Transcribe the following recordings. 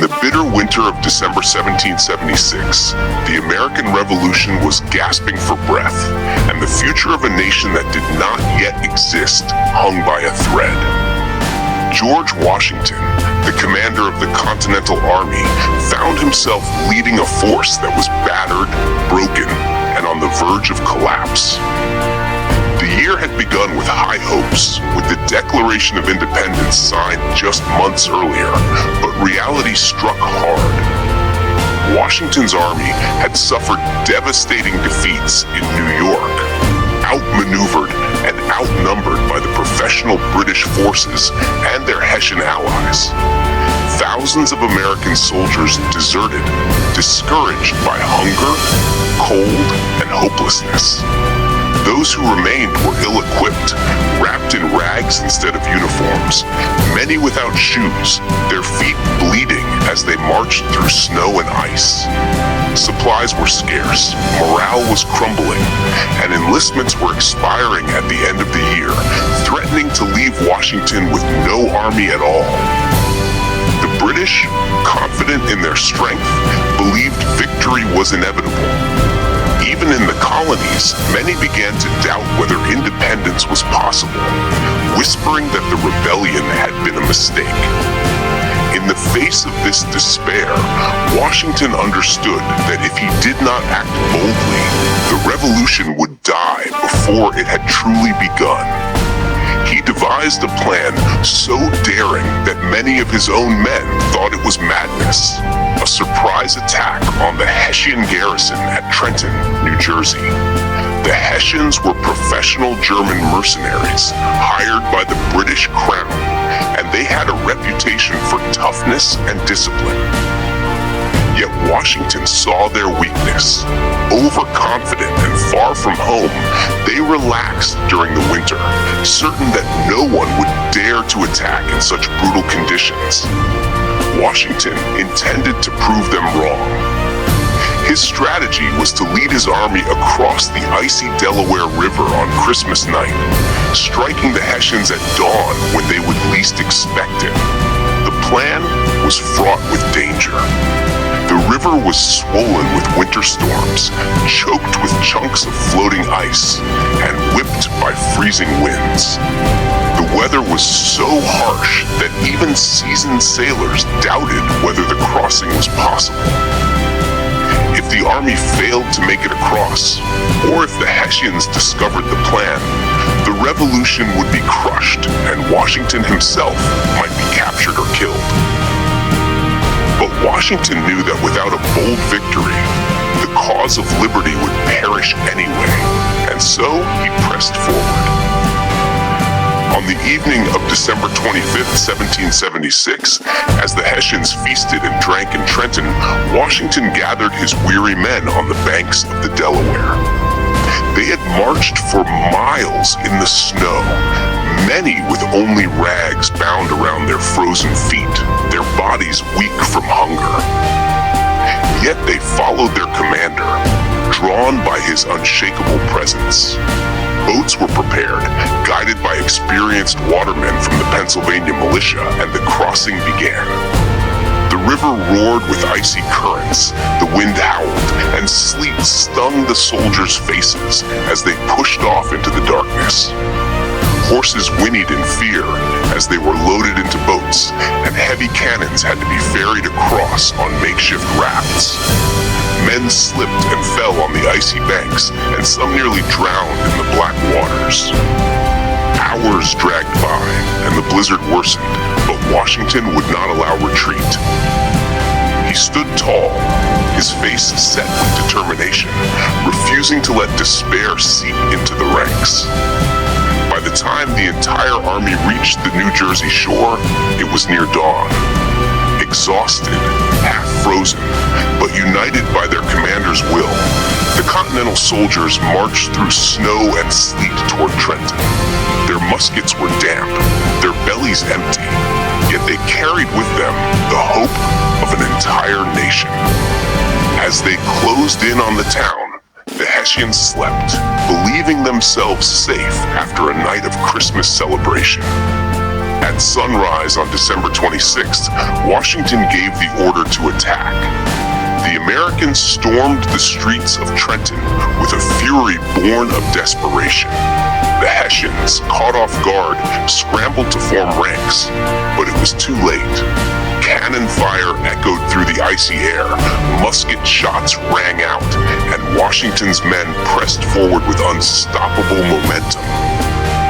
the bitter winter of December 1776, the American Revolution was gasping for breath, and the future of a nation that did not yet exist hung by a thread. George Washington, the commander of the Continental Army, found himself leading a force that was battered, broken, and on the verge of collapse. The year had begun with high hopes, with the Declaration of Independence signed just months earlier, but reality struck hard. Washington's army had suffered devastating defeats in New York, outmaneuvered and outnumbered by the professional British forces and their Hessian allies. Thousands of American soldiers deserted, discouraged by hunger, cold, and hopelessness. Those who remained were ill-equipped, wrapped in rags instead of uniforms, many without shoes, their feet bleeding as they marched through snow and ice. Supplies were scarce, morale was crumbling, and enlistments were expiring at the end of the year, threatening to leave Washington with no army at all. The British, confident in their strength, believed victory was inevitable. Even in the colonies, many began to doubt whether independence was possible, whispering that the rebellion had been a mistake. In the face of this despair, Washington understood that if he did not act boldly, the revolution would die before it had truly begun. He devised a plan so daring that many of his own men thought it was madness. A surprise attack on the Hessian garrison at Trenton, New Jersey. The Hessians were professional German mercenaries hired by the British Crown, and they had a reputation for toughness and discipline. Yet Washington saw their weakness. Overconfident and far from home, they relaxed during the winter, certain that no one would dare to attack in such brutal conditions. Washington intended to prove them wrong. His strategy was to lead his army across the icy Delaware River on Christmas night, striking the Hessians at dawn when they would least expect it. The plan was fraught with danger. The river was swollen with winter storms, choked with chunks of floating ice, and whipped by freezing winds. The weather was so harsh that even seasoned sailors doubted whether the crossing was possible. If the army failed to make it across, or if the Hessians discovered the plan, the revolution would be crushed and Washington himself might be captured or killed. But Washington knew that without a bold victory, the cause of liberty would perish anyway, and so he pressed forward. On the evening of December 25th, 1776, as the Hessians feasted and drank in Trenton, Washington gathered his weary men on the banks of the Delaware. They had marched for miles in the snow, many with only rags bound around their frozen feet, their bodies weak from hunger. Yet they followed their commander, drawn by his unshakable presence. Boats were prepared, guided by experienced watermen from the Pennsylvania militia, and the crossing began. The river roared with icy currents, the wind howled, and sleet stung the soldiers' faces as they pushed off into the darkness. Horses whinnied in fear as they were loaded into boats, and heavy cannons had to be ferried across on makeshift rafts. Men slipped and fell on the icy banks, and some nearly drowned in the black waters. Hours dragged by, and the blizzard worsened, but Washington would not allow retreat. He stood tall, his face set with determination, refusing to let despair seep into the ranks. By the time the entire army reached the New Jersey shore, it was near dawn. Exhausted, half frozen, but united by their commander's will, the Continental soldiers marched through snow and sleet toward Trenton. Their muskets were damp, their bellies empty, yet they carried with them the hope of an entire nation. As they closed in on the town, the Hessians slept, believing themselves safe after a night of Christmas celebration. At sunrise on December 26th, Washington gave the order to attack. The Americans stormed the streets of Trenton with a fury born of desperation. The Hessians, caught off guard, scrambled to form ranks, but it was too late. Cannon fire echoed through the icy air, musket shots rang out, and Washington's men pressed forward with unstoppable momentum.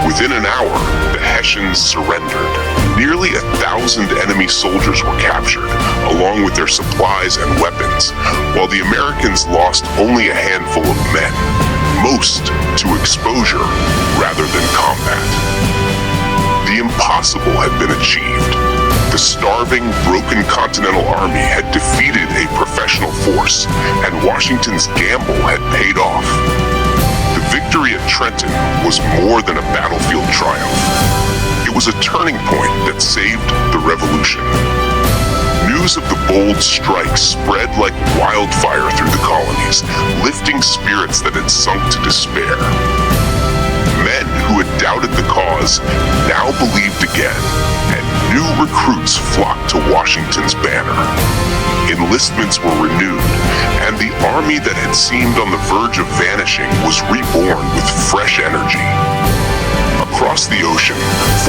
Within an hour, the Hessians surrendered. Nearly 1,000 enemy soldiers were captured, along with their supplies and weapons, while the Americans lost only a handful of men, most to exposure rather than combat. The impossible had been achieved. The starving, broken Continental Army had defeated a professional force, and Washington's gamble had paid off. The victory at Trenton was more than a battlefield triumph. It was a turning point that saved the Revolution. News of the bold strike spread like wildfire through the colonies, lifting spirits that had sunk to despair. Men who had doubted the cause now believed again, and new recruits flocked to Washington's banner. Enlistments were renewed, and the army that had seemed on the verge of vanishing was reborn with fresh energy. Across the ocean,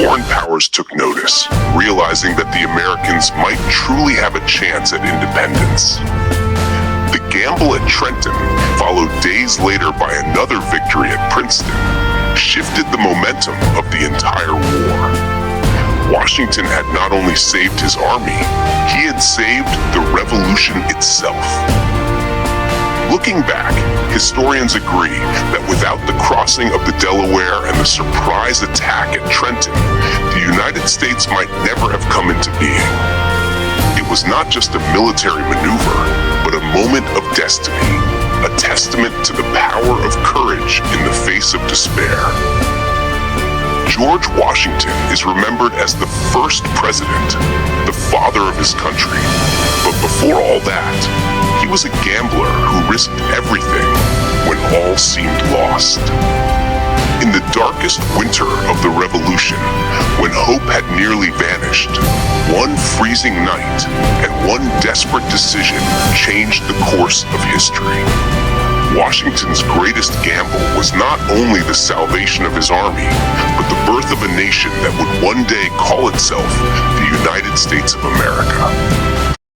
foreign powers took notice, realizing that the Americans might truly have a chance at independence. The gamble at Trenton, followed days later by another victory at Princeton, shifted the momentum of the entire war. Washington had not only saved his army, he had saved the Revolution itself. Looking back, historians agree that without the crossing of the Delaware and the surprise attack at Trenton, the United States might never have come into being. It was not just a military maneuver, but a moment of destiny, a testament to the power of courage in the face of despair. George Washington is remembered as the first president, the father of his country. But before all that, he was a gambler who risked everything when all seemed lost. In the darkest winter of the Revolution, when hope had nearly vanished, one freezing night and one desperate decision changed the course of history. Washington's greatest gamble was not only the salvation of his army, but the birth of a nation that would one day call itself the United States of America.